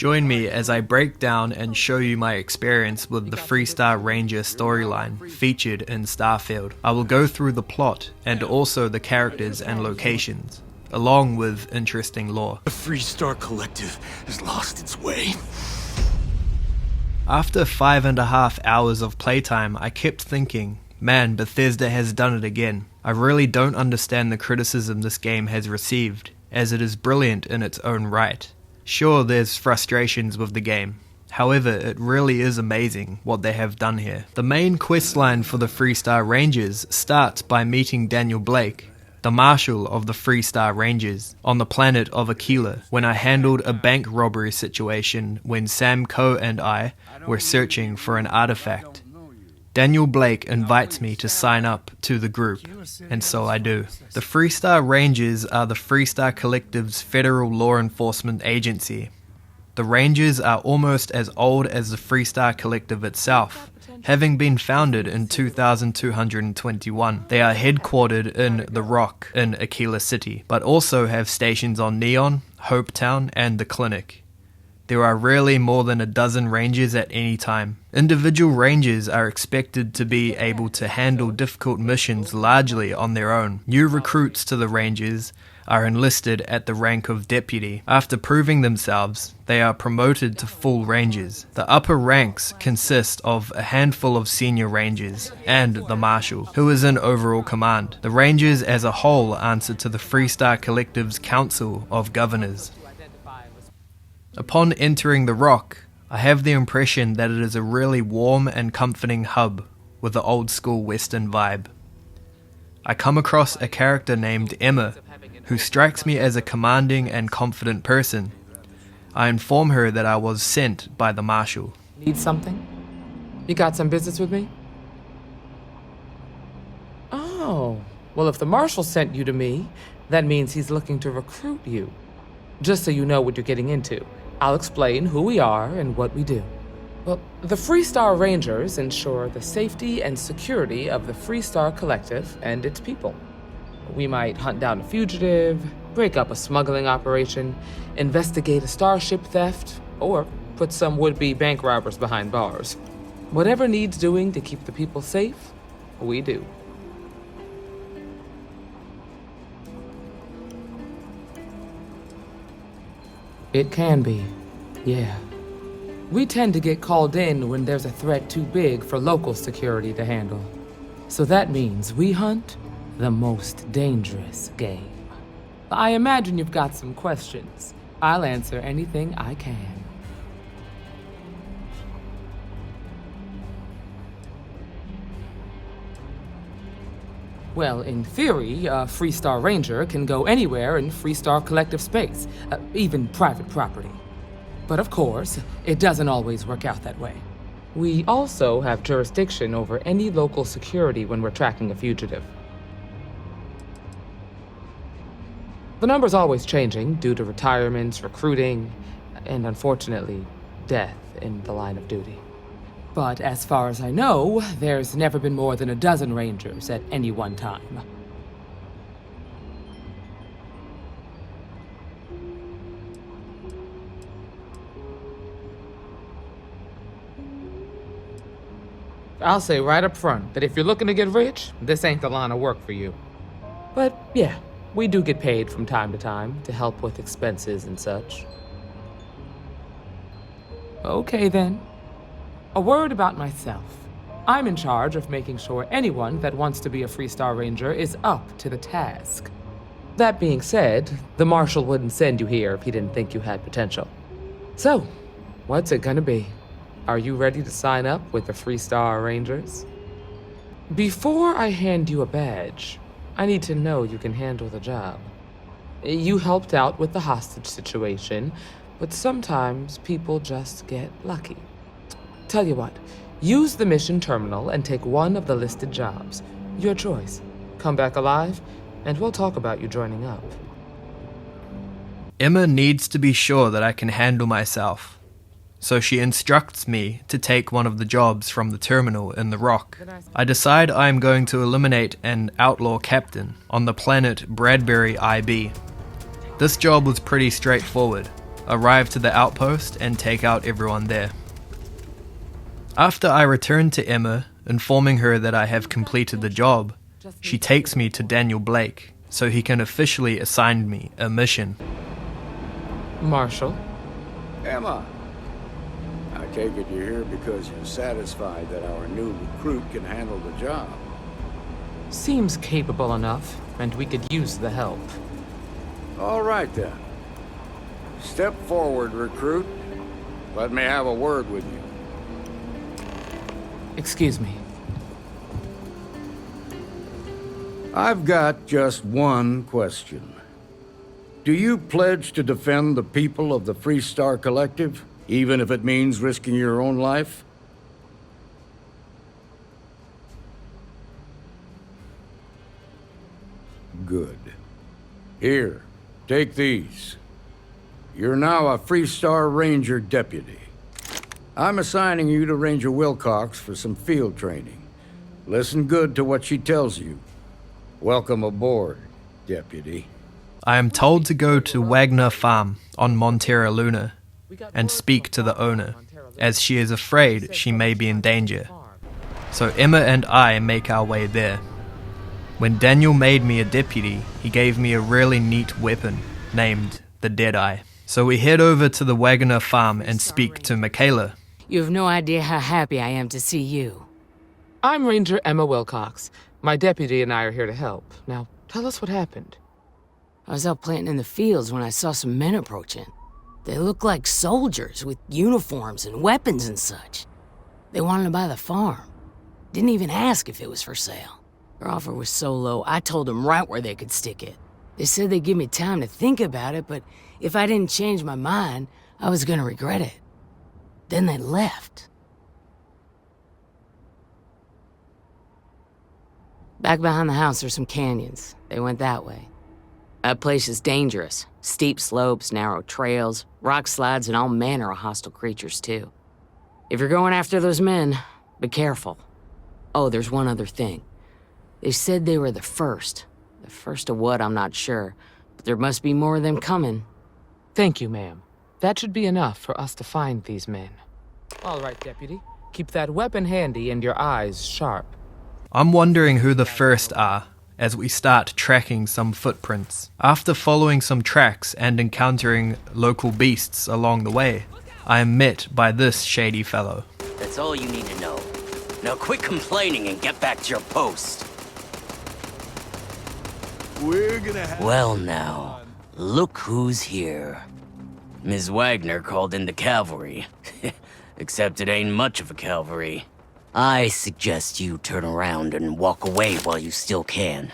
Join me as I break down and show you my experience with the Freestar Ranger storyline featured in Starfield. I will go through the plot and also the characters and locations, along with interesting lore. The Freestar Collective has lost its way. After 5.5 hours of playtime, I kept thinking, man, Bethesda has done it again. I really don't understand the criticism this game has received, as it is brilliant in its own right. Sure, there's frustrations with the game. However, it really is amazing what they have done here. The main questline for the Freestar Rangers starts by meeting Daniel Blake, the Marshal of the Freestar Rangers, on the planet of Aquila, when I handled a bank robbery situation when Sam Coe and I were searching for an artifact. Daniel Blake invites me to sign up to the group, and so I do. The Freestar Rangers are the Freestar Collective's federal law enforcement agency. The Rangers are almost as old as the Freestar Collective itself, having been founded in 2221. They are headquartered in The Rock in Aquila City, but also have stations on Neon, Hopetown, and the Clinic. There are rarely more than a dozen Rangers at any time. Individual Rangers are expected to be able to handle difficult missions largely on their own. New recruits to the Rangers are enlisted at the rank of Deputy. After proving themselves, they are promoted to full Rangers. The upper ranks consist of a handful of senior Rangers and the Marshal, who is in overall command. The Rangers as a whole answer to the Freestar Collective's Council of Governors. Upon entering the Rock, I have the impression that it is a really warm and comforting hub with the old school Western vibe. I come across a character named Emma, who strikes me as a commanding and confident person. I inform her that I was sent by the Marshal. Need something? You got some business with me? Oh, well, if the Marshal sent you to me, that means he's looking to recruit you. Just so you know what you're getting into, I'll explain who we are and what we do. Well, the Freestar Rangers ensure the safety and security of the Freestar Collective and its people. We might hunt down a fugitive, break up a smuggling operation, investigate a starship theft, or put some would-be bank robbers behind bars. Whatever needs doing to keep the people safe, we do. It can be, yeah. We tend to get called in when there's a threat too big for local security to handle. So that means we hunt the most dangerous game. I imagine you've got some questions. I'll answer anything I can. Well, in theory, a Freestar Ranger can go anywhere in Freestar Collective space, even private property. But of course, it doesn't always work out that way. We also have jurisdiction over any local security when we're tracking a fugitive. The number's always changing due to retirements, recruiting, and unfortunately, death in the line of duty. But as far as I know, there's never been more than a dozen Rangers at any one time. I'll say right up front that if you're looking to get rich, this ain't the line of work for you. But yeah, we do get paid from time to help with expenses and such. Okay then. A word about myself. I'm in charge of making sure anyone that wants to be a Freestar Ranger is up to the task. That being said, the Marshal wouldn't send you here if he didn't think you had potential. So, what's it gonna be? Are you ready to sign up with the Freestar Rangers? Before I hand you a badge, I need to know you can handle the job. You helped out with the hostage situation, but sometimes people just get lucky. Tell you what, use the mission terminal and take one of the listed jobs. Your choice. Come back alive, and we'll talk about you joining up. Emma needs to be sure that I can handle myself, so she instructs me to take one of the jobs from the terminal in the Rock. I decide I am going to eliminate an outlaw captain on the planet Bradbury IB. This job was pretty straightforward. arrive to the outpost, and take out everyone there. After I return to Emma, informing her that I have completed the job, she takes me to Daniel Blake so he can officially assign me a mission. Marshal? Emma, I take it you're here because you're satisfied that our new recruit can handle the job. Seems capable enough, and we could use the help. All right then. Step forward, recruit. Let me have a word with you. Excuse me. I've got just one question. Do you pledge to defend the people of the Freestar Collective, even if it means risking your own life? Good. Here, take these. You're now a Freestar Ranger deputy. I'm assigning you to Ranger Wilcox for some field training. Listen good to what she tells you. Welcome aboard, deputy. I am told to go to Wagner Farm on Montera Luna and speak to the owner, as she is afraid she may be in danger. So Emma and I make our way there. When Daniel made me a deputy, he gave me a really neat weapon named the Deadeye. So we head over to the Wagner Farm and speak to Michaela. You have no idea how happy I am to see you. I'm Ranger Emma Wilcox. My deputy and I are here to help. Now, tell us what happened. I was out planting in the fields when I saw some men approaching. They looked like soldiers with uniforms and weapons and such. They wanted to buy the farm. Didn't even ask if it was for sale. Their offer was so low, I told them right where they could stick it. They said they'd give me time to think about it, but if I didn't change my mind, I was gonna regret it. Then they left. Back behind the house there's some canyons. They went that way. That place is dangerous. Steep slopes, narrow trails, rock slides, and all manner of hostile creatures, too. If you're going after those men, be careful. Oh, there's one other thing. They said they were the first. The first of what, I'm not sure. But there must be more of them coming. Thank you, ma'am. That should be enough for us to find these men. All right, deputy. Keep that weapon handy and your eyes sharp. I'm wondering who the first are, as we start tracking some footprints. After following some tracks and encountering local beasts along the way, I am met by this shady fellow. That's all you need to know. Now quit complaining and get back to your post. We're gonna have... Well now, look who's here. Ms. Wagner called in the cavalry. Except it ain't much of a cavalry. I suggest you turn around and walk away while you still can.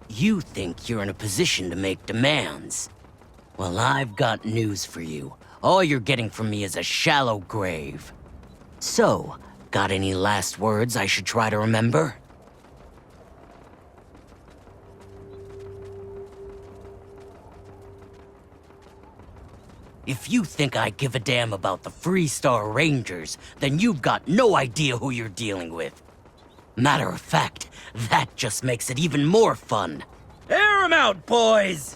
You think you're in a position to make demands. Well, I've got news for you. All you're getting from me is a shallow grave. So, got any last words I should try to remember? If you think I give a damn about the Freestar Rangers, then you've got no idea who you're dealing with. Matter of fact, that just makes it even more fun. Air 'em out, boys!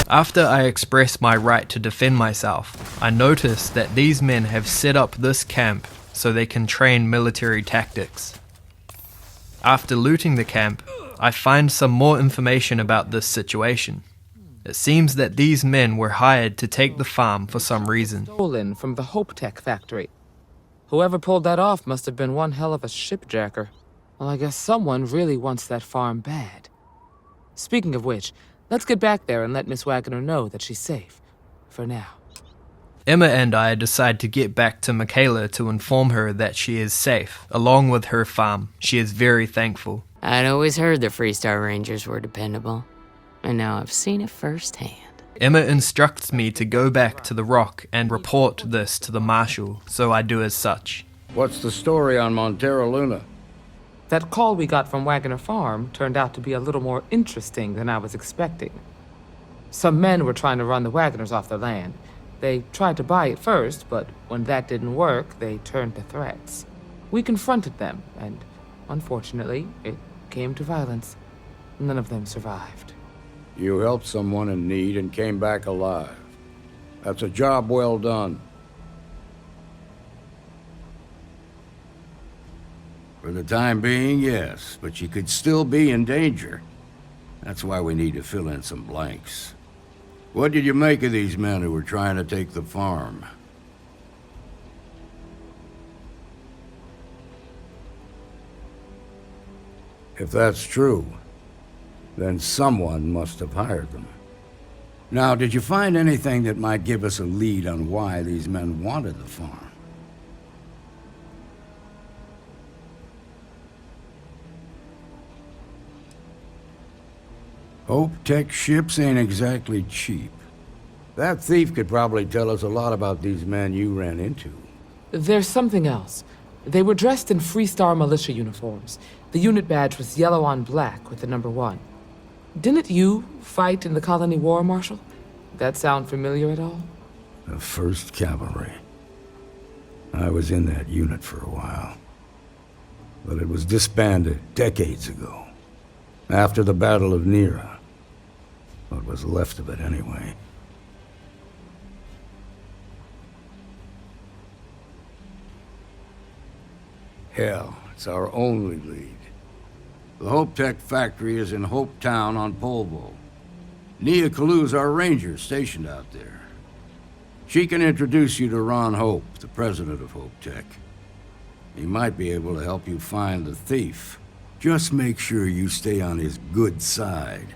After I express my right to defend myself, I notice that these men have set up this camp so they can train military tactics. After looting the camp, I find some more information about this situation. It seems that these men were hired to take the farm for some reason. Stolen from the Hope Tech factory. Whoever pulled that off must have been one hell of a shipjacker. Well, I guess someone really wants that farm bad. Speaking of which, let's get back there and let Miss Wagner know that she's safe. For now. Emma and I decide to get back to Michaela to inform her that she is safe, along with her farm. She is very thankful. I'd always heard the Freestar Rangers were dependable, and now I've seen it firsthand. Emma instructs me to go back to the rock and report this to the marshal, so I do as such. What's the story on Montera Luna? That call we got from Wagner Farm turned out to be a little more interesting than I was expecting. Some men were trying to run the Wagners off the land. They tried to buy it first, but when that didn't work, they turned to threats. We confronted them, and unfortunately, it came to violence. None of them survived. You helped someone in need and came back alive. That's a job well done. For the time being, yes, but you could still be in danger. That's why we need to fill in some blanks. What did you make of these men who were trying to take the farm? If that's true, then someone must have hired them. Now, did you find anything that might give us a lead on why these men wanted the farm? Hope Tech ships ain't exactly cheap. That thief could probably tell us a lot about these men you ran into. There's something else. They were dressed in Freestar militia uniforms. The unit badge was yellow on black with the number 1. Didn't you fight in the Colony War, Marshal? That sound familiar at all? The 1st Cavalry. I was in that unit for a while. But it was disbanded decades ago. After the Battle of Nera. What was left of it, anyway. Hell, it's our only lead. The Hope Tech factory is in Hope Town on Polvo. Nia Kalu's our ranger stationed out there. She can introduce you to Ron Hope, the president of Hope Tech. He might be able to help you find the thief. Just make sure you stay on his good side.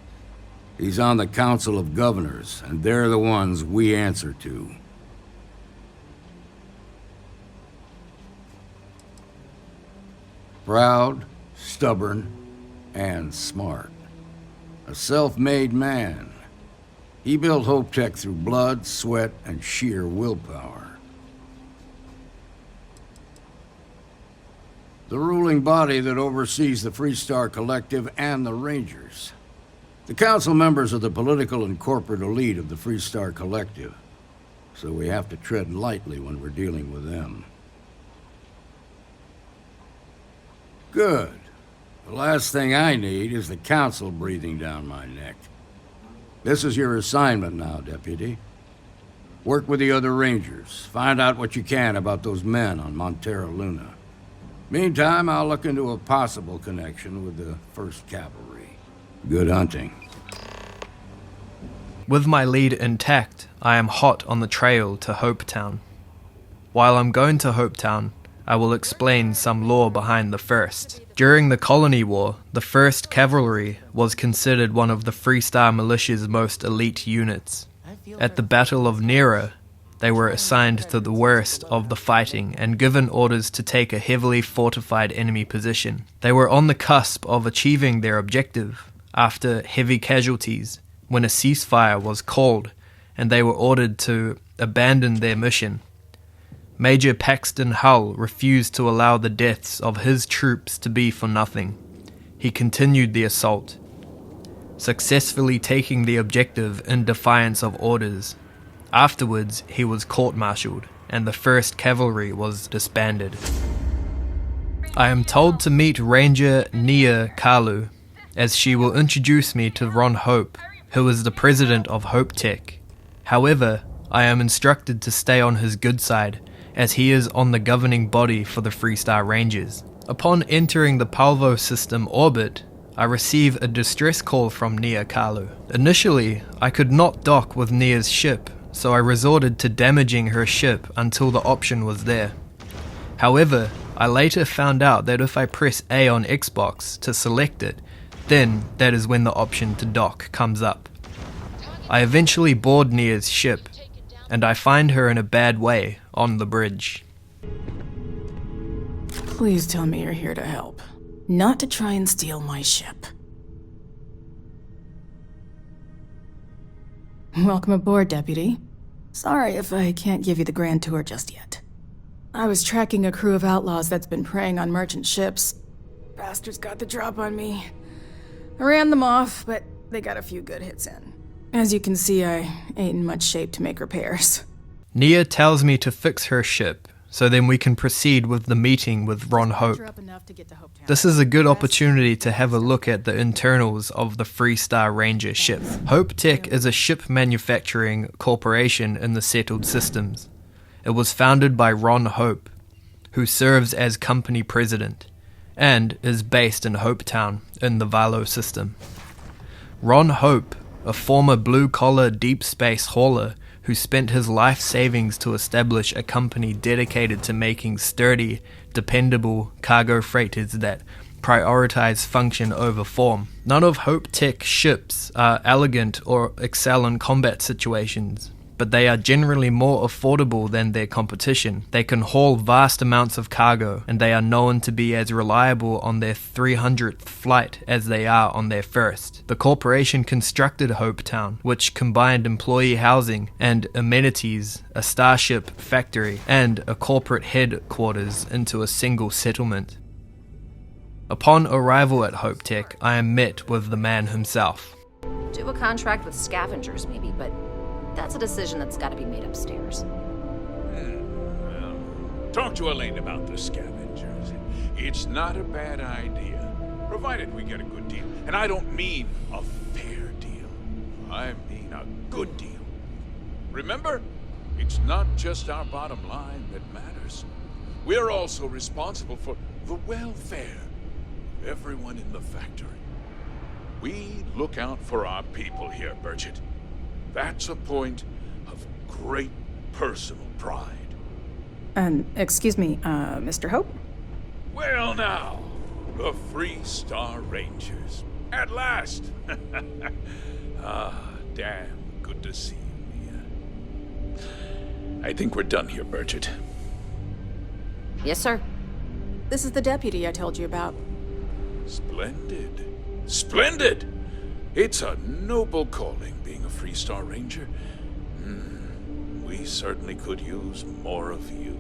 He's on the Council of Governors, and they're the ones we answer to. Proud, stubborn, and smart. A self-made man. He built Hope Tech through blood, sweat, and sheer willpower. The ruling body that oversees the Freestar Collective and the Rangers. The council members are the political and corporate elite of the Freestar Collective, so we have to tread lightly when we're dealing with them. Good. The last thing I need is the council breathing down my neck. This is your assignment now, Deputy. Work with the other Rangers. Find out what you can about those men on Montera Luna. Meantime, I'll look into a possible connection with the 1st Cavalry. Good hunting. With my lead intact, I am hot on the trail to Hopetown. While I'm going to Hopetown, I will explain some lore behind the 1st. During the Colony War, the 1st Cavalry was considered one of the Freestar Militia's most elite units. At the Battle of Nera, they were assigned to the worst of the fighting and given orders to take a heavily fortified enemy position. They were on the cusp of achieving their objective after heavy casualties when a ceasefire was called and they were ordered to abandon their mission. Major Paxton Hull refused to allow the deaths of his troops to be for nothing. He continued the assault, successfully taking the objective in defiance of orders. Afterwards, he was court-martialed, and the 1st Cavalry was disbanded. I am told to meet Ranger Nia Kalu, as she will introduce me to Ron Hope, who is the president of Hope Tech. However, I am instructed to stay on his good side, as he is on the governing body for the Freestar Rangers. Upon entering the Palvo system orbit, I receive a distress call from Nia Kalu. Initially, I could not dock with Nia's ship, so I resorted to damaging her ship until the option was there. However, I later found out that if I press A on Xbox to select it, then that is when the option to dock comes up. I eventually board Nia's ship, and I find her in a bad way on the bridge. Please tell me you're here to help, not to try and steal my ship. Welcome aboard, Deputy. Sorry if I can't give you the grand tour just yet. I was tracking a crew of outlaws that's been preying on merchant ships. Bastards got the drop on me. I ran them off, but they got a few good hits in. As you can see, I ain't in much shape to make repairs. Nia tells me to fix her ship, so then we can proceed with the meeting with Ron Hope. You're up enough to get to Hopetown. This is a good opportunity to have a look at the internals of the Freestar Ranger ship. Hope Tech is a ship manufacturing corporation in the settled systems. It was founded by Ron Hope, who serves as company president, and is based in Hopetown in the Valo system. Ron Hope, a former blue-collar deep space hauler who spent his life savings to establish a company dedicated to making sturdy, dependable cargo freighters that prioritize function over form. None of Hope Tech ships are elegant or excel in combat situations, but they are generally more affordable than their competition. They can haul vast amounts of cargo, and they are known to be as reliable on their 300th flight as they are on their first. The corporation constructed Hopetown, which combined employee housing and amenities, a starship factory, and a corporate headquarters into a single settlement. Upon arrival at Hope Tech, I am met with the man himself. Do a contract with scavengers, maybe, but that's a decision that's got to be made upstairs. Well, talk to Elaine about the scavengers. It's not a bad idea, provided we get a good deal. And I don't mean a fair deal. I mean a good deal. Remember, it's not just our bottom line that matters. We're also responsible for the welfare of everyone in the factory. We look out for our people here, Burchett. That's a point of great personal pride. Excuse me, Mr. Hope? Well now, the Freestar Rangers. At last! Damn good to see you, Mia. I think we're done here, Burchett. Yes, sir. This is the deputy I told you about. Splendid. Splendid! It's a noble calling, being a Freestar Ranger. We certainly could use more of you.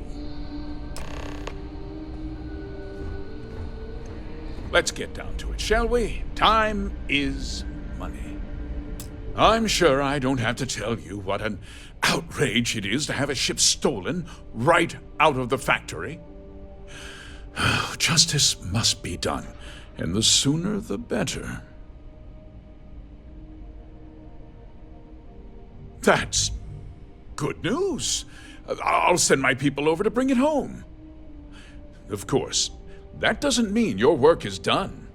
Let's get down to it, shall we? Time is money. I'm sure I don't have to tell you what an outrage it is to have a ship stolen right out of the factory. Justice must be done, and the sooner the better. That's good news. I'll send my people over to bring it home. Of course, that doesn't mean your work is done.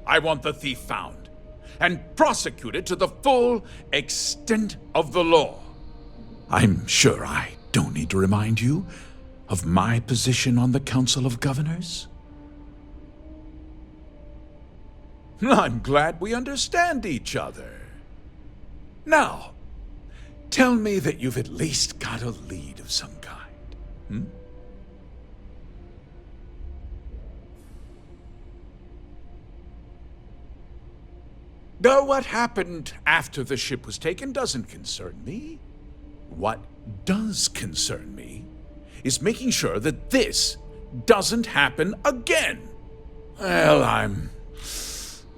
I want the thief found and prosecuted to the full extent of the law. I'm sure I don't need to remind you of my position on the Council of Governors. I'm glad we understand each other. Now, tell me that you've at least got a lead of some kind. Though what happened after the ship was taken doesn't concern me. What does concern me is making sure that this doesn't happen again. Well, I'm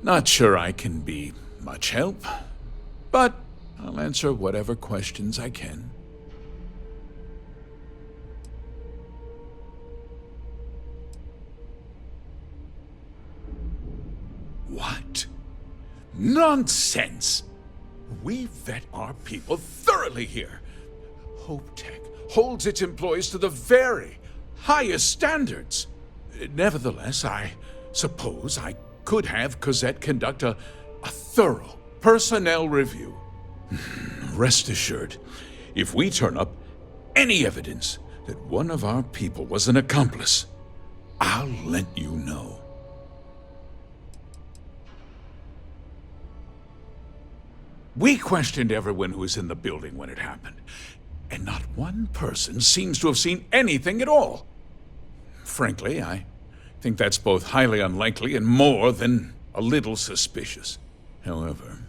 not sure I can be much help, but I'll answer whatever questions I can. What? Nonsense! We vet our people thoroughly here. Hope Tech holds its employees to the very highest standards. Nevertheless, I suppose I could have Cosette conduct a thorough personnel review. Rest assured, if we turn up any evidence that one of our people was an accomplice, I'll let you know. We questioned everyone who was in the building when it happened, and not one person seems to have seen anything at all. Frankly, I think that's both highly unlikely and more than a little suspicious. However,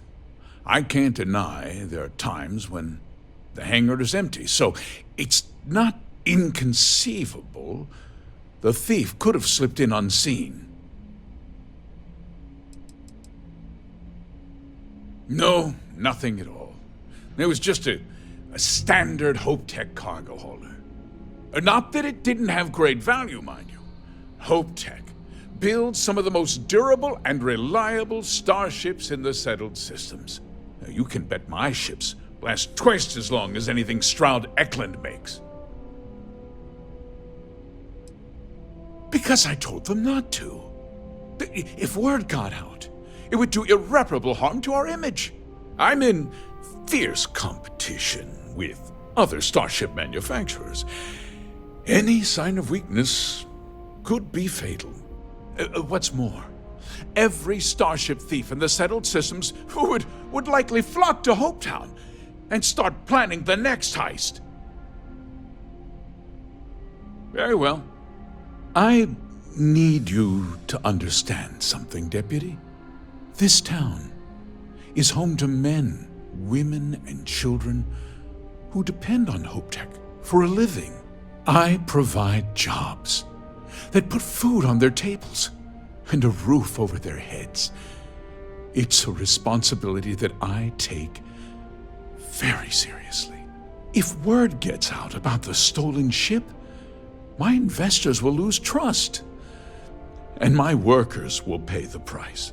I can't deny there are times when the hangar is empty, so it's not inconceivable the thief could have slipped in unseen. No, nothing at all. It was just a standard Hope Tech cargo hauler. Not that it didn't have great value, mind you. Hope Tech builds some of the most durable and reliable starships in the settled systems. Now, you can bet my ships last twice as long as anything Stroud Eklund makes. Because I told them not to. If word got out, it would do irreparable harm to our image. I'm in fierce competition with other starship manufacturers. Any sign of weakness could be fatal. What's more, every starship thief in the settled systems would likely flock to Hopetown and start planning the next heist. Very well. I need you to understand something, Deputy. This town is home to men, women, and children who depend on HopeTech for a living. I provide jobs that put food on their tables and a roof over their heads. It's a responsibility that I take very seriously. If word gets out about the stolen ship, my investors will lose trust, and my workers will pay the price.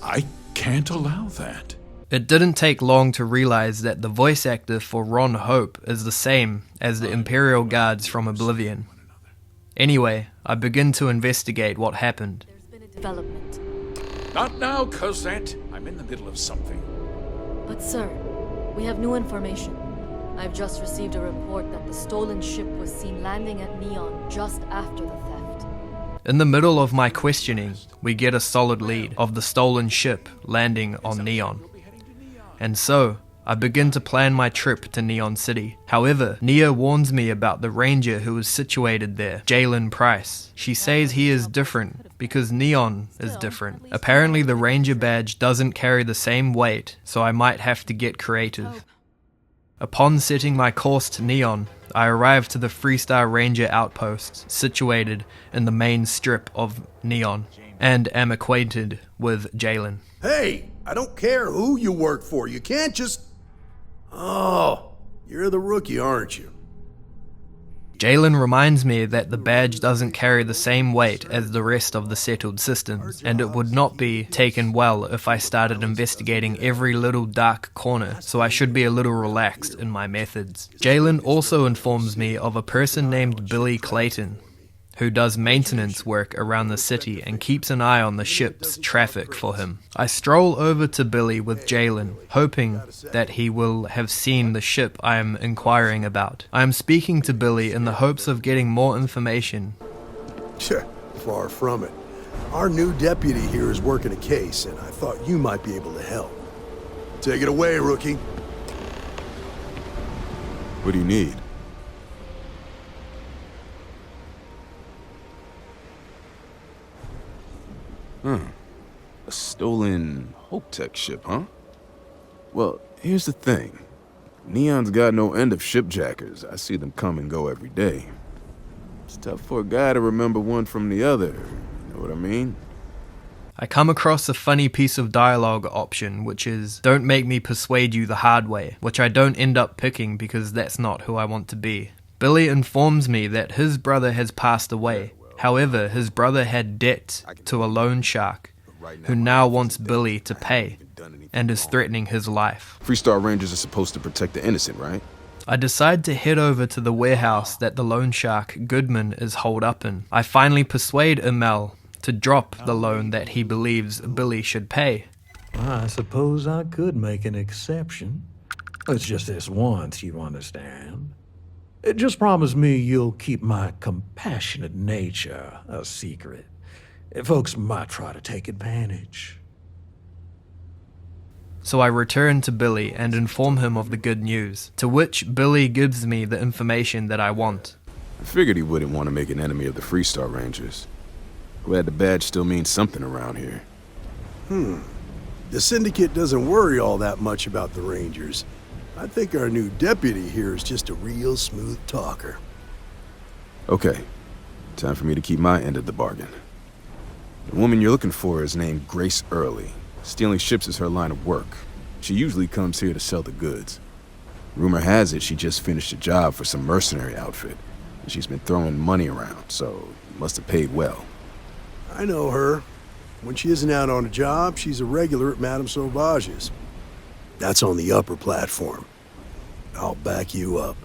I can't allow that. It didn't take long to realize that the voice actor for Ron Hope is the same as the Imperial Guards from Oblivion. Anyway, I begin to investigate what happened. There's been a development. Not now, Cosette. I'm in the middle of something. But sir, we have new information. I've just received a report that the stolen ship was seen landing at Neon just after the theft. In the middle of my questioning, we get a solid lead of the stolen ship landing on Neon. And so, I begin to plan my trip to Neon City. However, Nia warns me about the ranger who is situated there, Jalen Price. She says he is different because Neon is different. Apparently the ranger badge doesn't carry the same weight, so I might have to get creative. Upon setting my course to Neon, I arrive to the Freestar Ranger outpost situated in the main strip of Neon, and am acquainted with Jalen. Hey, I don't care who you work for. You can't just... Oh, you're the rookie, aren't you? Jalen reminds me that the badge doesn't carry the same weight as the rest of the settled systems, and it would not be taken well if I started investigating every little dark corner, so I should be a little relaxed in my methods. Jalen also informs me of a person named Billy Clayton, who does maintenance work around the city and keeps an eye on the ship's traffic for him. I stroll over to Billy with Jalen, hoping that he will have seen the ship I am inquiring about. I am speaking to Billy in the hopes of getting more information. Far from it. Our new deputy here is working a case, and I thought you might be able to help. Take it away, rookie. What do you need? A stolen HopeTech ship, huh? Well, here's the thing. Neon's got no end of shipjackers. I see them come and go every day. It's tough for a guy to remember one from the other, you know what I mean? I come across a funny piece of dialogue option, which is, "Don't make me persuade you the hard way," which I don't end up picking because that's not who I want to be. Billy informs me that his brother has passed away. However, his brother had debt to a loan shark, who now wants Billy to pay, and is threatening his life. Freestar Rangers are supposed to protect the innocent, right? I decide to head over to the warehouse that the loan shark, Goodman, is holed up in. I finally persuade Emil to drop the loan that he believes Billy should pay. I suppose I could make an exception. It's just this once, you understand. Just promise me you'll keep my compassionate nature a secret. Folks might try to take advantage. So I return to Billy and inform him of the good news, to which Billy gives me the information that I want. I figured he wouldn't want to make an enemy of the Freestar Rangers. Glad the badge still means something around here. The Syndicate doesn't worry all that much about the Rangers. I think our new deputy here is just a real smooth talker. Okay, time for me to keep my end of the bargain. The woman you're looking for is named Grace Early. Stealing ships is her line of work. She usually comes here to sell the goods. Rumor has it she just finished a job for some mercenary outfit. And she's been throwing money around, so must have paid well. I know her. When she isn't out on a job, she's a regular at Madame Sauvage's. That's on the upper platform. I'll back you up.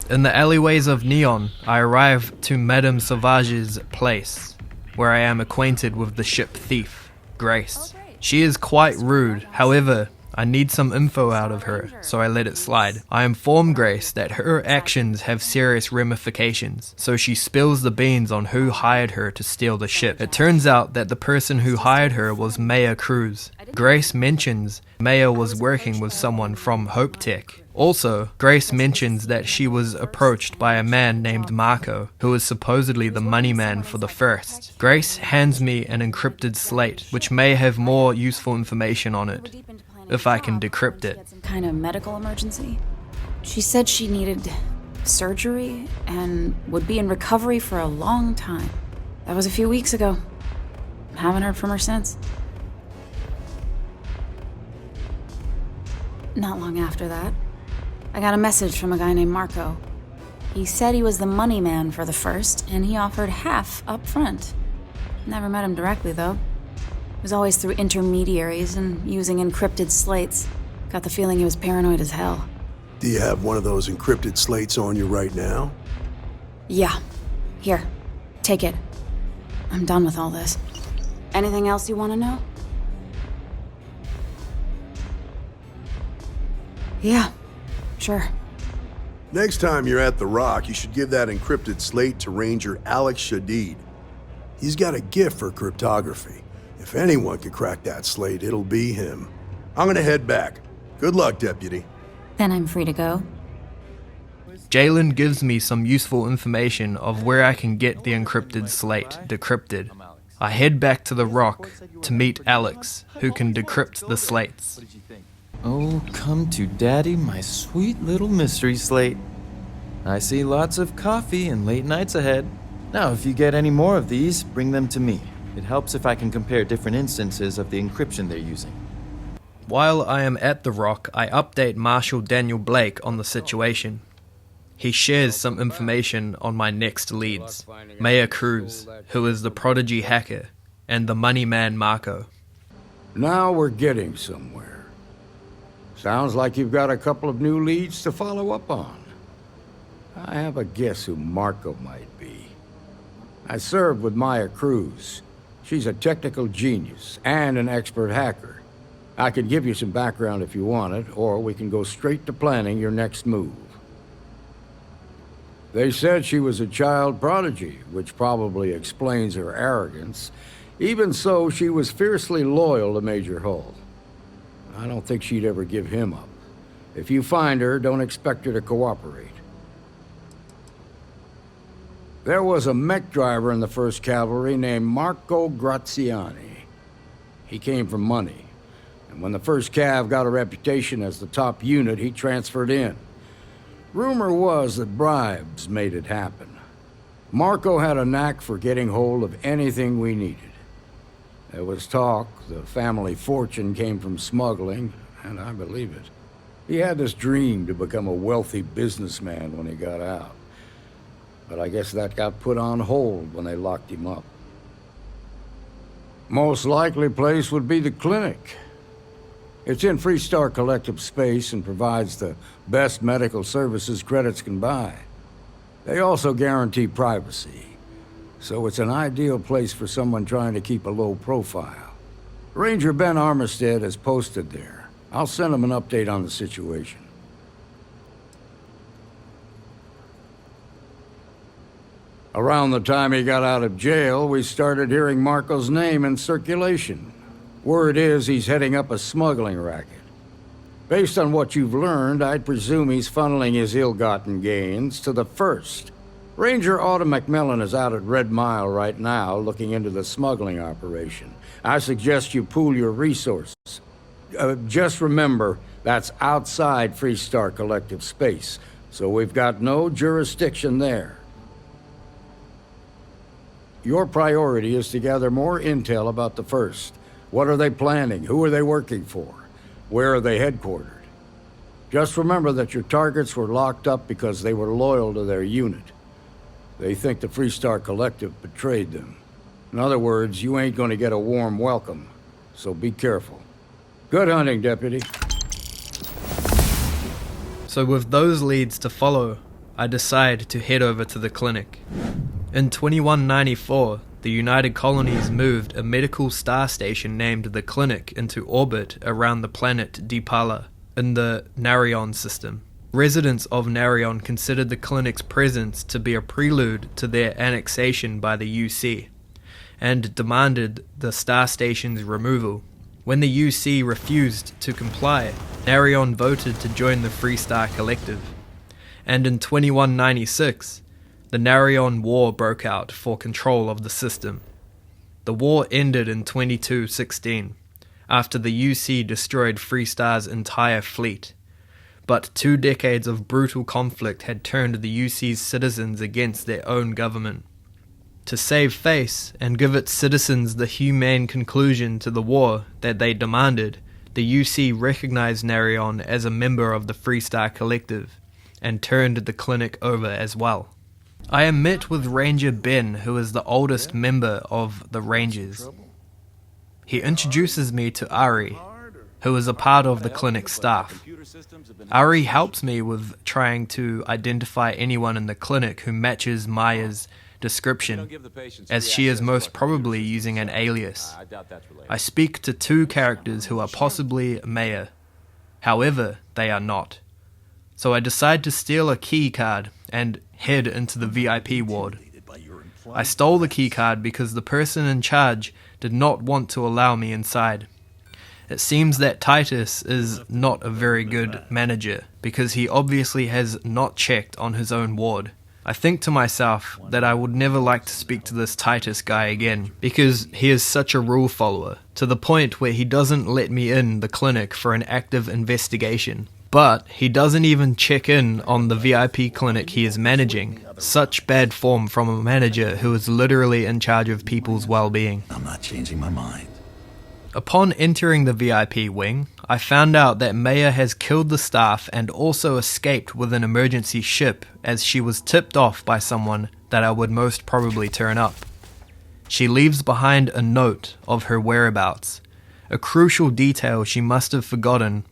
In the alleyways of Neon, I arrive to Madame Sauvage's place, where I am acquainted with the ship thief, Grace. She is quite rude, however, I need some info out of her, so I let it slide. I inform Grace that her actions have serious ramifications, so she spills the beans on who hired her to steal the ship. It turns out that the person who hired her was Maya Cruz. Grace mentions Maya was working with someone from Hope Tech. Also, Grace mentions that she was approached by a man named Marco, who is supposedly the money man for the First. Grace hands me an encrypted slate, which may have more useful information on it, if I can decrypt it. Some kind of medical emergency. She said she needed surgery and would be in recovery for a long time. That was a few weeks ago. Haven't heard from her since. Not long after that, I got a message from a guy named Marco. He said he was the money man for the First, and he offered half up front. Never met him directly, though. It was always through intermediaries and using encrypted slates. Got the feeling he was paranoid as hell. Do you have one of those encrypted slates on you right now? Yeah. Here. Take it. I'm done with all this. Anything else you want to know? Yeah. Sure. Next time you're at the Rock, you should give that encrypted slate to Ranger Alex Shadid. He's got a gift for cryptography. If anyone can crack that slate, it'll be him. I'm gonna head back. Good luck, Deputy. Then I'm free to go. Jalen gives me some useful information of where I can get the encrypted slate decrypted. I head back to the Rock to meet Alex, who can decrypt the slates. Oh, come to Daddy, my sweet little mystery slate. I see lots of coffee and late nights ahead. Now, if you get any more of these, bring them to me. It helps if I can compare different instances of the encryption they're using. While I am at the Rock, I update Marshal Daniel Blake on the situation. He shares some information on my next leads, Maya Cruz, who is the prodigy hacker, and the money man Marco. Now we're getting somewhere. Sounds like you've got a couple of new leads to follow up on. I have a guess who Marco might be. I served with Maya Cruz. She's a technical genius and an expert hacker. I could give you some background if you want it, or we can go straight to planning your next move. They said she was a child prodigy, which probably explains her arrogance. Even so, she was fiercely loyal to Major Hull. I don't think she'd ever give him up. If you find her, don't expect her to cooperate. There was a mech driver in the 1st Cavalry named Marco Graziani. He came from money, and when the 1st Cav got a reputation as the top unit, he transferred in. Rumor was that bribes made it happen. Marco had a knack for getting hold of anything we needed. There was talk the family fortune came from smuggling, and I believe it. He had this dream to become a wealthy businessman when he got out. But I guess that got put on hold when they locked him up. Most likely place would be the clinic. It's in Freestar Collective space and provides the best medical services credits can buy. They also guarantee privacy, so it's an ideal place for someone trying to keep a low profile. Ranger Ben Armistead is posted there. I'll send him an update on the situation. Around the time he got out of jail, we started hearing Marco's name in circulation. Word is he's heading up a smuggling racket. Based on what you've learned, I'd presume he's funneling his ill-gotten gains to the First. Ranger Autumn McMillan is out at Red Mile right now, looking into the smuggling operation. I suggest you pool your resources. Just remember, that's outside Freestar Collective space, so we've got no jurisdiction there. Your priority is to gather more intel about the First. What are they planning? Who are they working for? Where are they headquartered? Just remember that your targets were locked up because they were loyal to their unit. They think the Freestar Collective betrayed them. In other words, you ain't gonna get a warm welcome, so be careful. Good hunting, Deputy. So with those leads to follow, I decide to head over to the clinic. In 2194, the United Colonies moved a medical star station named the Clinic into orbit around the planet Dipala in the Narion system. Residents of Narion considered the clinic's presence to be a prelude to their annexation by the UC, and demanded the star station's removal. When the UC refused to comply, Narion voted to join the Freestar Collective, and in 2196, the Narion War broke out for control of the system. The war ended in 2216, after the UC destroyed Freestar's entire fleet. But 2 decades of brutal conflict had turned the UC's citizens against their own government. To save face and give its citizens the humane conclusion to the war that they demanded, the UC recognized Narion as a member of the Freestar Collective and turned the clinic over as well. I am met with Ranger Ben, who is the oldest member of the Rangers. He introduces me to Ari, who is a part of the clinic staff. Ari helps me with trying to identify anyone in the clinic who matches Maya's description, as she is most probably using an alias. I speak to 2 characters who are possibly Maya. However, they are not. So I decide to steal a key card and head into the VIP ward. I stole the key card because the person in charge did not want to allow me inside. It seems that Titus is not a very good manager, because he obviously has not checked on his own ward. I think to myself that I would never like to speak to this Titus guy again, because he is such a rule follower, to the point where he doesn't let me in the clinic for an active investigation. But he doesn't even check in on the VIP clinic he is managing. Such bad form from a manager who is literally in charge of people's well-being. I'm not changing my mind. Upon entering the VIP wing, I found out that Maya has killed the staff and also escaped with an emergency ship, as she was tipped off by someone that I would most probably turn up. She leaves behind a note of her whereabouts, a crucial detail she must have forgotten,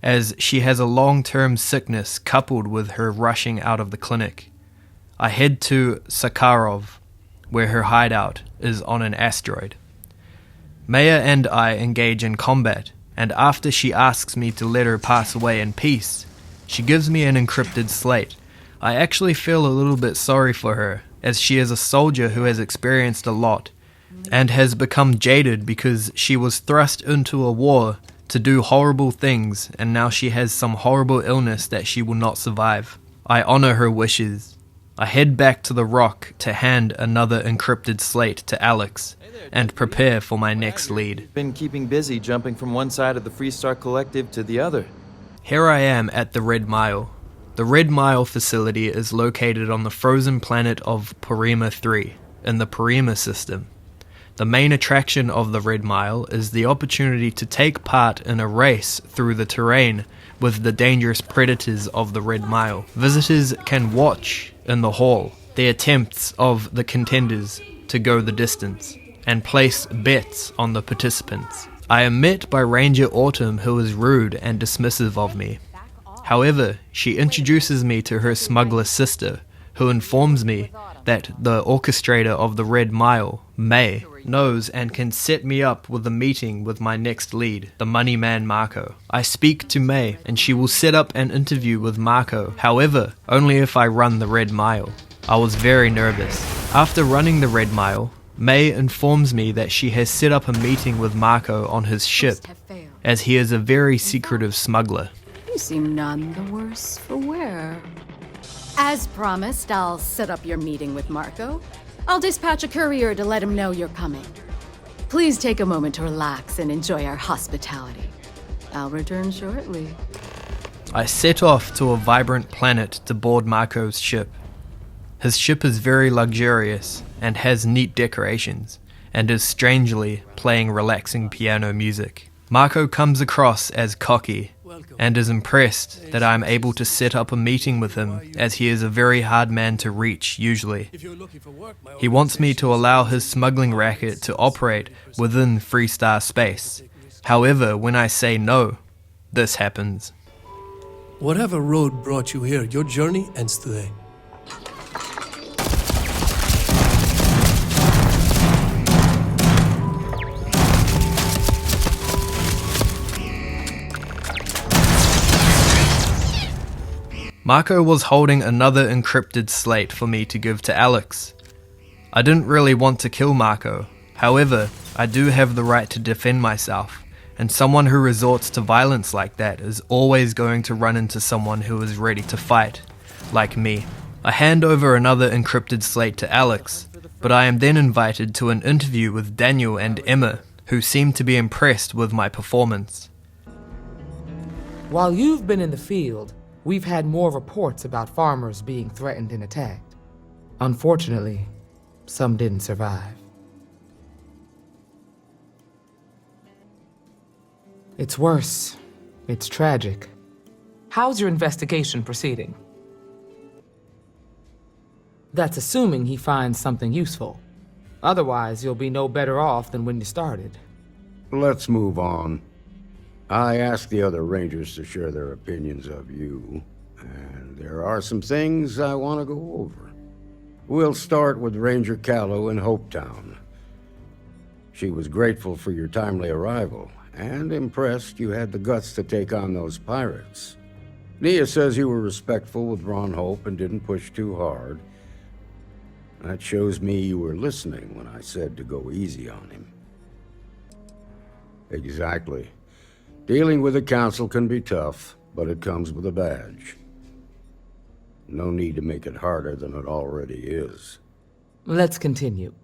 as she has a long-term sickness coupled with her rushing out of the clinic. I head to Sakharov, where her hideout is on an asteroid. Maya and I engage in combat, and after she asks me to let her pass away in peace, she gives me an encrypted slate. I actually feel a little bit sorry for her, as she is a soldier who has experienced a lot, and has become jaded because she was thrust into a war to do horrible things, and now she has some horrible illness that she will not survive. I honor her wishes. I head back to the Rock to hand another encrypted slate to Alex, and prepare for my next lead. Been keeping busy jumping from one side of the Freestar Collective to the other. Here I am at the Red Mile. The Red Mile facility is located on the frozen planet of Porima 3, in the Porima system. The main attraction of the Red Mile is the opportunity to take part in a race through the terrain with the dangerous predators of the Red Mile. Visitors can watch in the hall the attempts of the contenders to go the distance, and place bets on the participants. I am met by Ranger Autumn, who is rude and dismissive of me. However, she introduces me to her smuggler sister, who informs me that the orchestrator of the Red Mile, May, knows and can set me up with a meeting with my next lead, the money man Marco. I speak to May, and she will set up an interview with Marco, however, only if I run the Red Mile. I was very nervous. After running the Red Mile, May informs me that she has set up a meeting with Marco on his ship, as he is a very secretive smuggler. You seem none the worse for wear. As promised, I'll set up your meeting with Marco. I'll dispatch a courier to let him know you're coming. Please take a moment to relax and enjoy our hospitality. I'll return shortly. I set off to a vibrant planet to board Marco's ship. His ship is very luxurious and has neat decorations, and is strangely playing relaxing piano music. Marco comes across as cocky, and is impressed that I am able to set up a meeting with him, as he is a very hard man to reach usually. He wants me to allow his smuggling racket to operate within Freestar space. However, when I say no, this happens. Whatever road brought you here, your journey ends today. Marco was holding another encrypted slate for me to give to Alex. I didn't really want to kill Marco. However, I do have the right to defend myself, and someone who resorts to violence like that is always going to run into someone who is ready to fight, like me. I hand over another encrypted slate to Alex, but I am then invited to an interview with Daniel and Emma, who seem to be impressed with my performance. While you've been in the field, we've had more reports about farmers being threatened and attacked. Unfortunately, some didn't survive. It's worse. It's tragic. How's your investigation proceeding? That's assuming he finds something useful. Otherwise, you'll be no better off than when you started. Let's move on. I asked the other Rangers to share their opinions of you, and there are some things I want to go over. We'll start with Ranger Callow in Hopetown. She was grateful for your timely arrival, and impressed you had the guts to take on those pirates. Nia says you were respectful with Ron Hope and didn't push too hard. That shows me you were listening when I said to go easy on him. Exactly. Dealing with the Council can be tough, but it comes with a badge. No need to make it harder than it already is. Let's continue.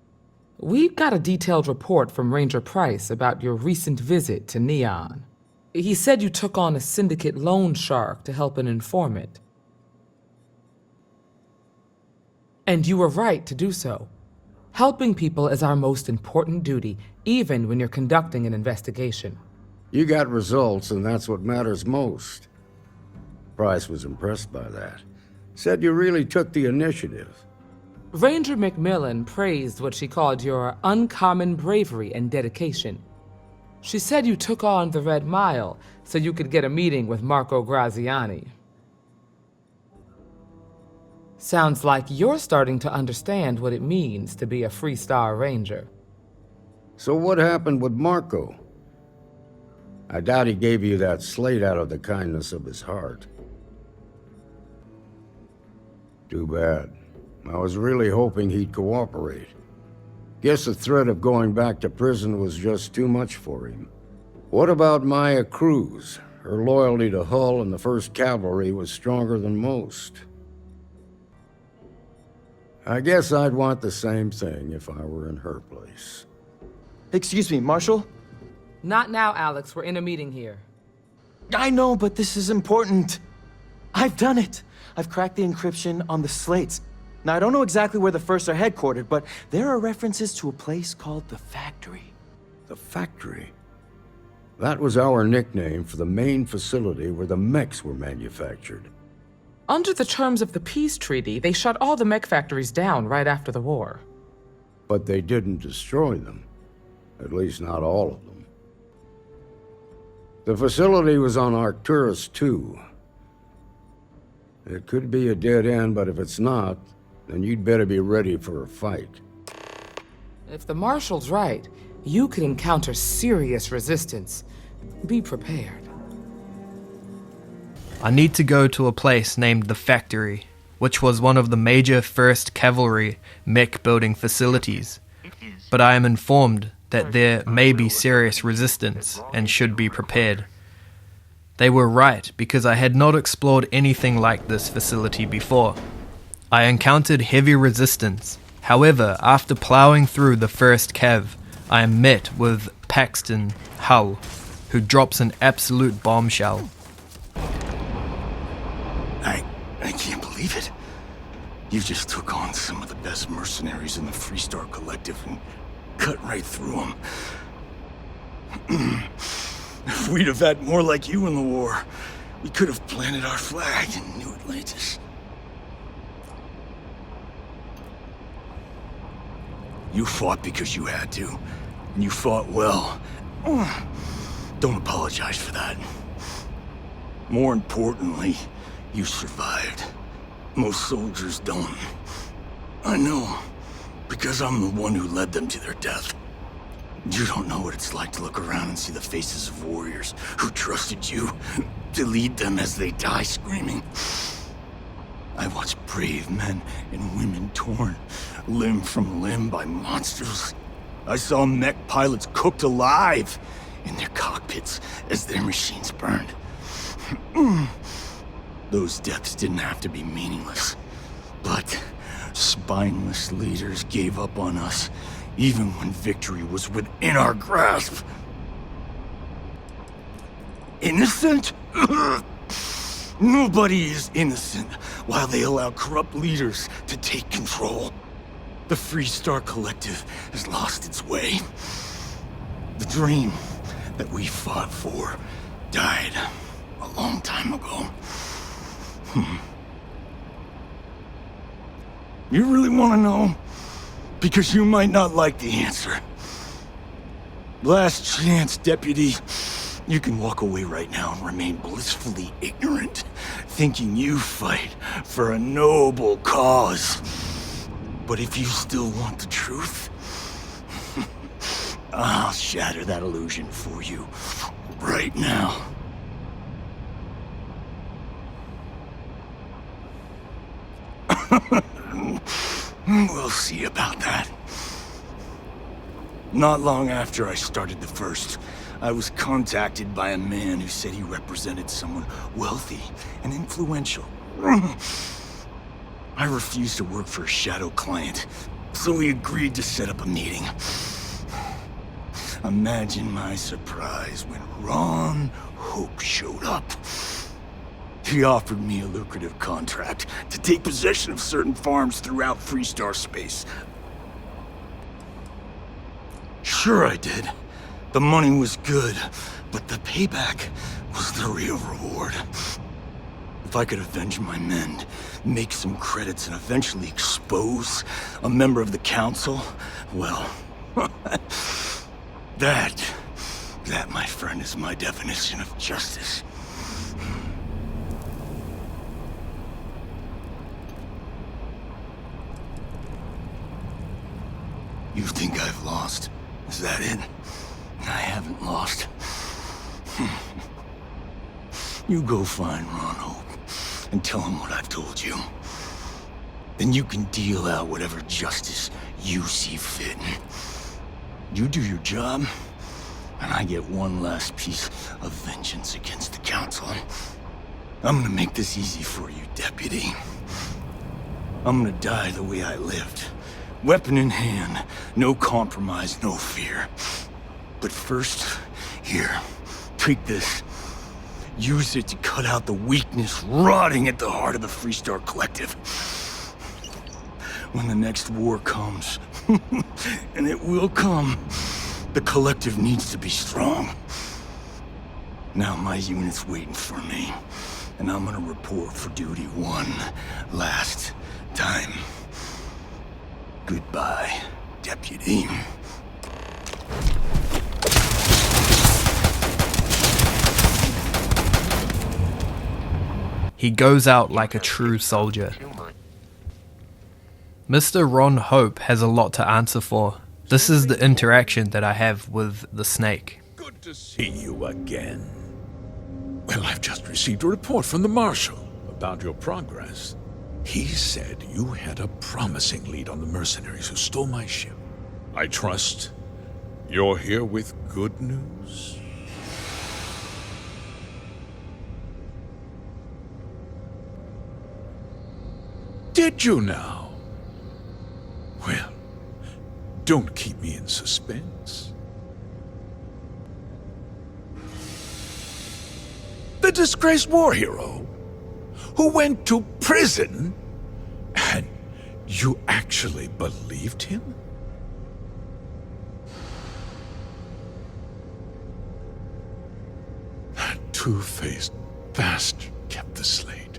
We've got a detailed report from Ranger Price about your recent visit to Neon. He said you took on a syndicate loan shark to help an informant. And you were right to do so. Helping people is our most important duty, even when you're conducting an investigation. You got results, and that's what matters most. Price was impressed by that. Said you really took the initiative. Ranger McMillan praised what she called your uncommon bravery and dedication. She said you took on the Red Mile so you could get a meeting with Marco Graziani. Sounds like you're starting to understand what it means to be a Freestar Ranger. So what happened with Marco? I doubt he gave you that slate out of the kindness of his heart. Too bad. I was really hoping he'd cooperate. Guess the threat of going back to prison was just too much for him. What about Maya Cruz? Her loyalty to Hull and the 1st Cavalry was stronger than most. I guess I'd want the same thing if I were in her place. Excuse me, Marshal? Not now, Alex. We're in a meeting here. I know, but this is important. I've done it. I've cracked the encryption on the slates. Now, I don't know exactly where the First are headquartered, but there are references to a place called the Factory. The Factory? That was our nickname for the main facility where the mechs were manufactured. Under the terms of the peace treaty, they shut all the mech factories down right after the war. But they didn't destroy them. At least not all of them. The facility was on Arcturus 2. It could be a dead end, but if it's not, then you'd better be ready for a fight. If the Marshal's right, you could encounter serious resistance. Be prepared. I need to go to a place named the Factory, which was one of the major 1st Cavalry mech building facilities. But I am informed that there may be serious resistance and should be prepared. They were right, because I had not explored anything like this facility before. I encountered heavy resistance. However, after plowing through the 1st Cav, I am met with Paxton Hull, who drops an absolute bombshell. I can't believe it. You just took on some of the best mercenaries in the Freestar Collective and cut right through them. If we'd have had more like you in the war, we could have planted our flag in New Atlantis. You fought because you had to, and you fought well. Don't apologize for that. More importantly, you survived. Most soldiers don't. I know, because I'm the one who led them to their death. You don't know what it's like to look around and see the faces of warriors who trusted you to lead them as they die screaming. I watched brave men and women torn limb from limb by monsters. I saw mech pilots cooked alive in their cockpits as their machines burned. Those deaths didn't have to be meaningless, but spineless leaders gave up on us even when victory was within our grasp. Innocent? Nobody is innocent while they allow corrupt leaders to take control. The Freestar Collective has lost its way. The dream that we fought for died a long time ago. You really want to know? Because you might not like the answer. Last chance, Deputy. You can walk away right now and remain blissfully ignorant, thinking you fight for a noble cause. But if you still want the truth, I'll shatter that illusion for you right now. We'll see about that. Not long after I started the First, I was contacted by a man who said he represented someone wealthy and influential. I refused to work for a shadow client, so we agreed to set up a meeting. Imagine my surprise when Ron Hope showed up. He offered me a lucrative contract to take possession of certain farms throughout Freestar space. Sure I did. The money was good, but the payback was the real reward. If I could avenge my men, make some credits, and eventually expose a member of the council, well, that, my friend, is my definition of justice. You think I've lost? Is that it? I haven't lost. You go find Ron Hope and tell him what I've told you. Then you can deal out whatever justice you see fit. You do your job, and I get one last piece of vengeance against the Council. I'm gonna make this easy for you, Deputy. I'm gonna die the way I lived. Weapon in hand, no compromise, no fear. But first, here, take this. Use it to cut out the weakness rotting at the heart of the Freestar Collective. When the next war comes, and it will come, the Collective needs to be strong. Now my unit's waiting for me, and I'm gonna report for duty one last time. Goodbye, Deputy. He goes out like a true soldier. Mr. Ron Hope has a lot to answer for. This is the interaction that I have with the snake. Good to see you again. Well, I've just received a report from the Marshal about your progress. He said you had a promising lead on the mercenaries who stole my ship. I trust you're here with good news? Did you now? Well, don't keep me in suspense. The disgraced war hero who went to prison, and you actually believed him? two-faced bastard kept the slate.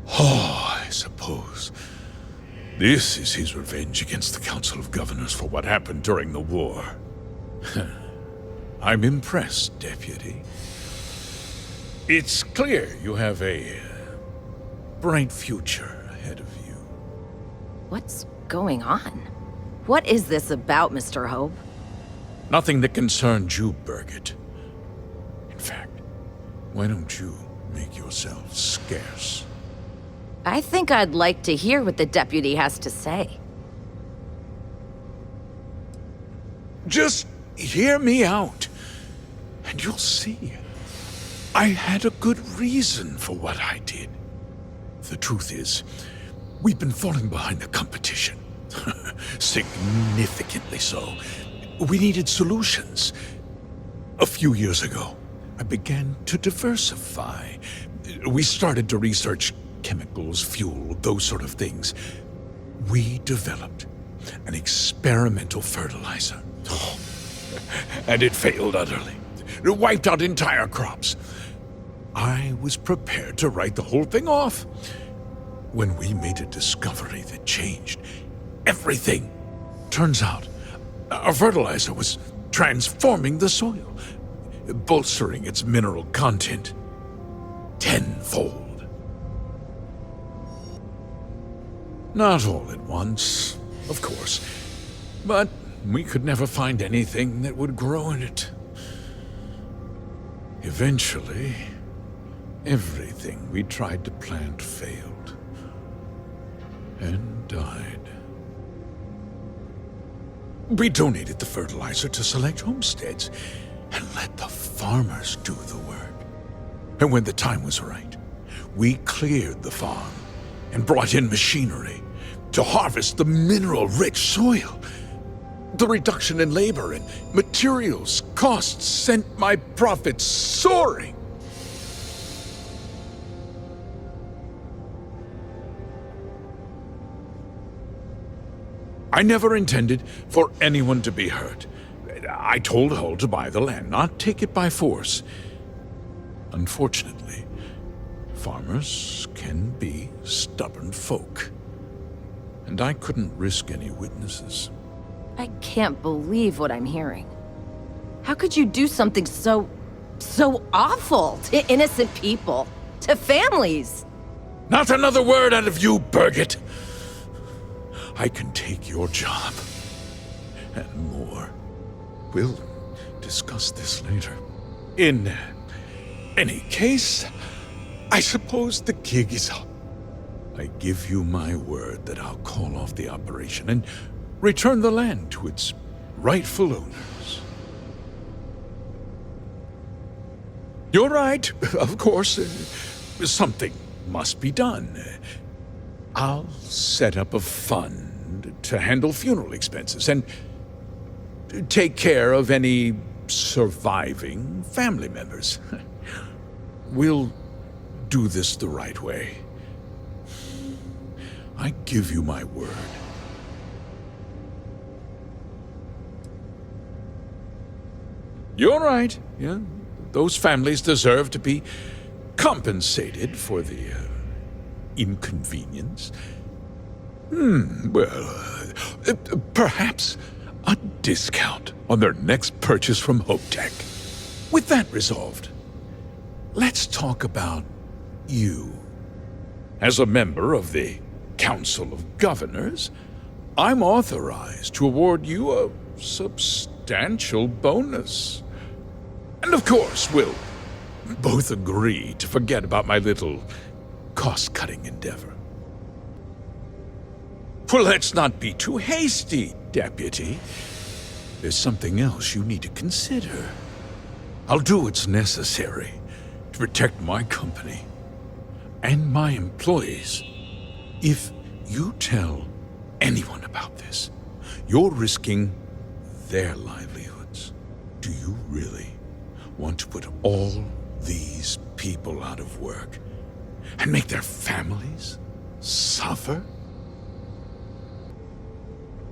Oh, I suppose this is his revenge against the Council of Governors for what happened during the war. I'm impressed, Deputy. It's clear you have a bright future ahead of you. What's going on? What is this about, Mr. Hope? Nothing that concerns you, Birgit. In fact, why don't you make yourself scarce? I think I'd like to hear what the deputy has to say. Just hear me out, and you'll see. I had a good reason for what I did. The truth is, we've been falling behind the competition. Significantly so. We needed solutions. A few years ago, I began to diversify. We started to research chemicals, fuel, those sort of things. We developed an experimental fertilizer. Oh, and it failed utterly. It wiped out entire crops. I was prepared to write the whole thing off when we made a discovery that changed everything. Turns out, our fertilizer was transforming the soil, bolstering its mineral content tenfold. Not all at once, of course, but we could never find anything that would grow in it. Eventually, everything we tried to plant failed and died. We donated the fertilizer to select homesteads and let the farmers do the work. And when the time was right, we cleared the farm and brought in machinery to harvest the mineral-rich soil. The reduction in labor and materials costs sent my profits soaring. I never intended for anyone to be hurt. I told Hull to buy the land, not take it by force. Unfortunately, farmers can be stubborn folk. And I couldn't risk any witnesses. I can't believe what I'm hearing. How could you do something so awful to innocent people, to families? Not another word out of you, Birgit! I can take your job, and more. We'll discuss this later. In any case, I suppose the gig is up. I give you my word that I'll call off the operation and return the land to its rightful owners. You're right, of course. Something must be done. I'll set up a fund to handle funeral expenses and take care of any surviving family members. We'll do this the right way. I give you my word. You're right. Yeah, those families deserve to be compensated for the inconvenience. Perhaps a discount on their next purchase from Hope Tech. With that resolved, let's talk about you. As a member of the Council of Governors, I'm authorized to award you a substantial bonus. And of course, we'll both agree to forget about my little cost-cutting endeavor. Well, let's not be too hasty, Deputy. There's something else you need to consider. I'll do what's necessary to protect my company and my employees. If you tell anyone about this, you're risking their livelihoods. Do you really want to put all these people out of work and make their families suffer?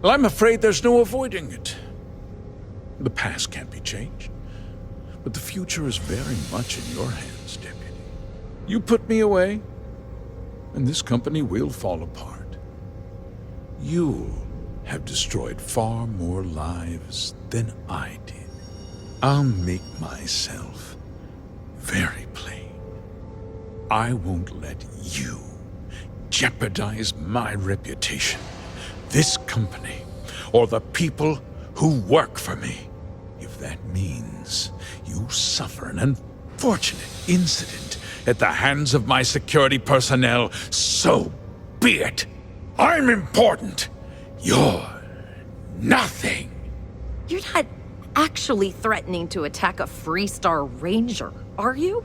Well, I'm afraid there's no avoiding it. The past can't be changed. but the future is very much in your hands, Deputy. You put me away, and this company will fall apart. You have destroyed far more lives than I did. I'll make myself very plain. I won't let you jeopardize my reputation, this company, or the people who work for me. If that means you suffer an unfortunate incident at the hands of my security personnel, so be it. I'm important. You're nothing. You're not actually threatening to attack a Freestar Ranger, are you?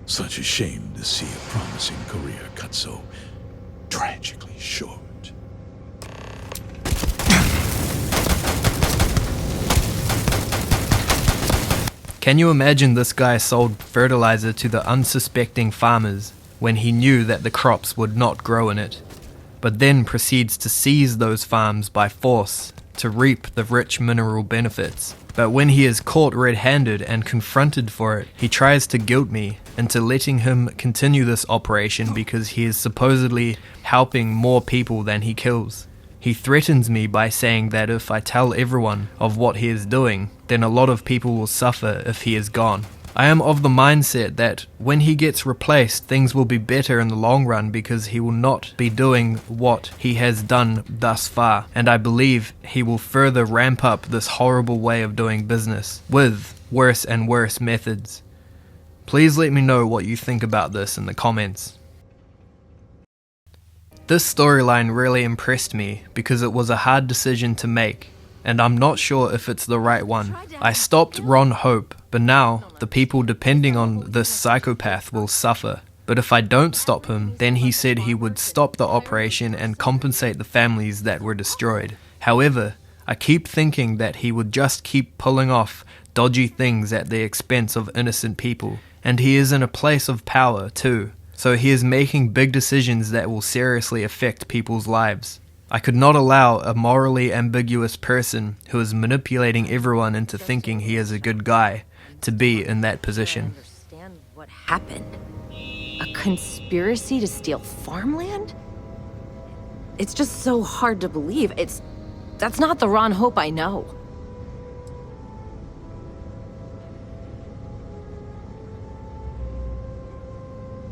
Such a shame to see a promising career cut so tragically short. Can you imagine this guy sold fertilizer to the unsuspecting farmers when he knew that the crops would not grow in it, but then proceeds to seize those farms by force to reap the rich mineral benefits? But when he is caught red-handed and confronted for it, he tries to guilt me into letting him continue this operation because he is supposedly helping more people than he kills. He threatens me by saying that if I tell everyone of what he is doing, then a lot of people will suffer if he is gone. I am of the mindset that when he gets replaced, things will be better in the long run because he will not be doing what he has done thus far, and I believe he will further ramp up this horrible way of doing business with worse and worse methods. Please let me know what you think about this in the comments. This storyline really impressed me because it was a hard decision to make, and I'm not sure if it's the right one. I stopped Ron Hope, but now the people depending on this psychopath will suffer. But if I don't stop him, then he said he would stop the operation and compensate the families that were destroyed. However, I keep thinking that he would just keep pulling off dodgy things at the expense of innocent people. And he is in a place of power too, so he is making big decisions that will seriously affect people's lives. I could not allow a morally ambiguous person who is manipulating everyone into thinking he is a good guy to be in that position. Understand what happened? A conspiracy to steal farmland? It's just so hard to believe. That's not the Ron Hope I know.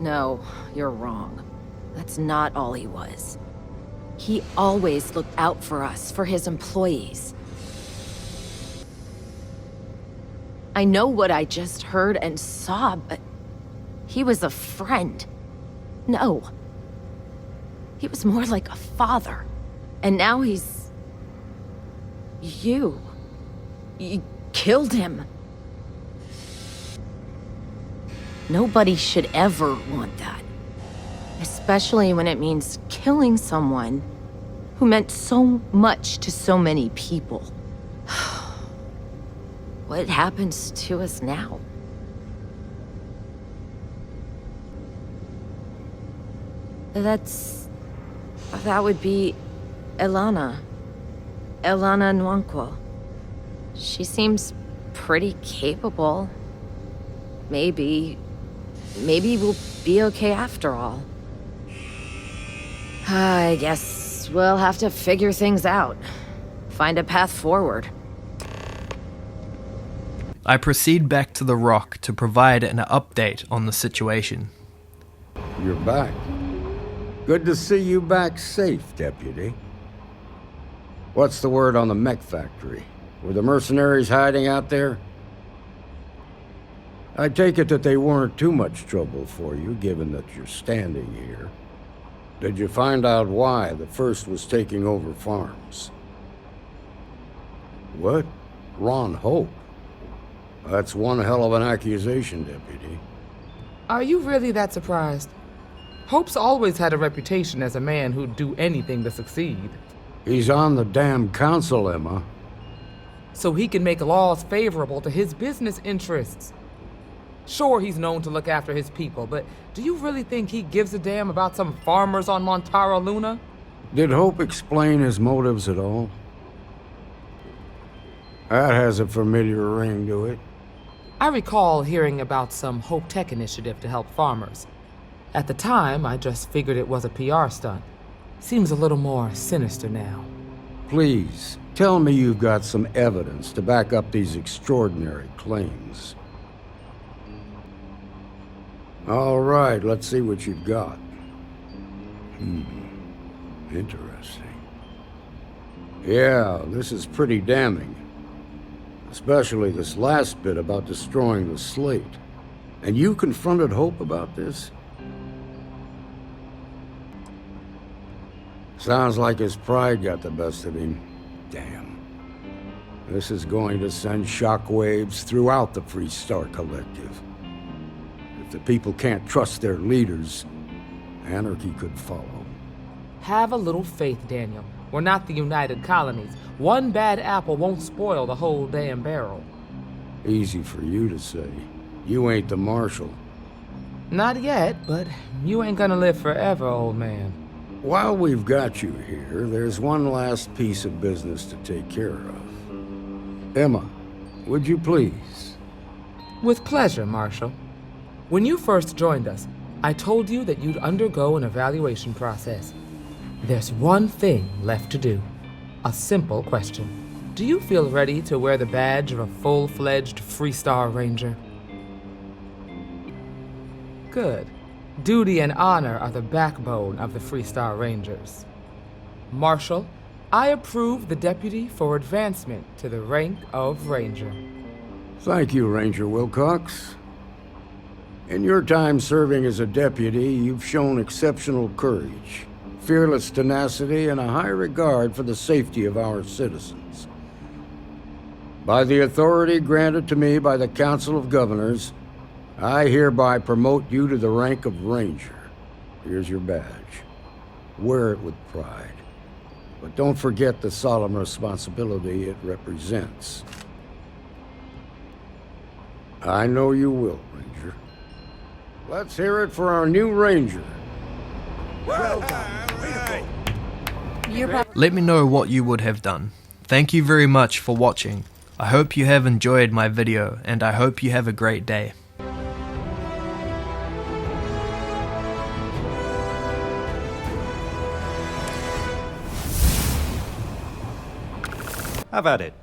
No, you're wrong. That's not all he was. He always looked out for us, for his employees. I know what I just heard and saw, but he was a friend. No. He was more like a father. And now he's... You killed him. Nobody should ever want that. Especially when it means killing someone who meant so much to so many people. What happens to us now? That would be Elana. Elana Nwankwo. She seems pretty capable. Maybe we'll be okay after all. I guess we'll have to figure things out. Find a path forward. I proceed back to the Rock to provide an update on the situation. You're back. Good to see you back safe, Deputy. What's the word on the mech factory? Were the mercenaries hiding out there? I take it that they weren't too much trouble for you, given that you're standing here. Did you find out why the First was taking over farms? What? Ron Hope? That's one hell of an accusation, Deputy. Are you really that surprised? Hope's always had a reputation as a man who'd do anything to succeed. He's on the damn council, Emma. So he can make laws favorable to his business interests. Sure, he's known to look after his people, but do you really think he gives a damn about some farmers on Montara Luna? Did Hope explain his motives at all? That has a familiar ring to it. I recall hearing about some Hope Tech initiative to help farmers. At the time, I just figured it was a PR stunt. Seems a little more sinister now. Please, tell me you've got some evidence to back up these extraordinary claims. All right, let's see what you've got. Interesting. Yeah, this is pretty damning. Especially this last bit about destroying the slate. And you confronted Hope about this? Sounds like his pride got the best of him. Damn. This is going to send shockwaves throughout the Freestar Collective. If the people can't trust their leaders, anarchy could follow. Have a little faith, Daniel. We're not the United Colonies. One bad apple won't spoil the whole damn barrel. Easy for you to say. You ain't the Marshal. Not yet, but you ain't gonna live forever, old man. While we've got you here, there's one last piece of business to take care of. Emma, would you please? With pleasure, Marshal. When you first joined us, I told you that you'd undergo an evaluation process. There's one thing left to do. A simple question. Do you feel ready to wear the badge of a full-fledged Freestar Ranger? Good. Duty and honor are the backbone of the Freestar Rangers. Marshal, I approve the deputy for advancement to the rank of Ranger. Thank you, Ranger Wilcox. In your time serving as a deputy, you've shown exceptional courage, fearless tenacity, and a high regard for the safety of our citizens. By the authority granted to me by the Council of Governors, I hereby promote you to the rank of Ranger. Here's your badge. Wear it with pride. But don't forget the solemn responsibility it represents. I know you will, Ranger. Let's hear it for our new Ranger. Let me know what you would have done. Thank you very much for watching. I hope you have enjoyed my video, and I hope you have a great day. How about it?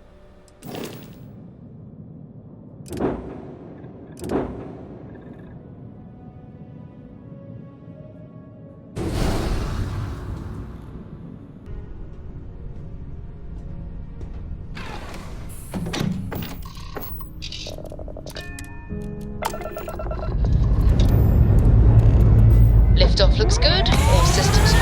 Liftoff looks good. All systems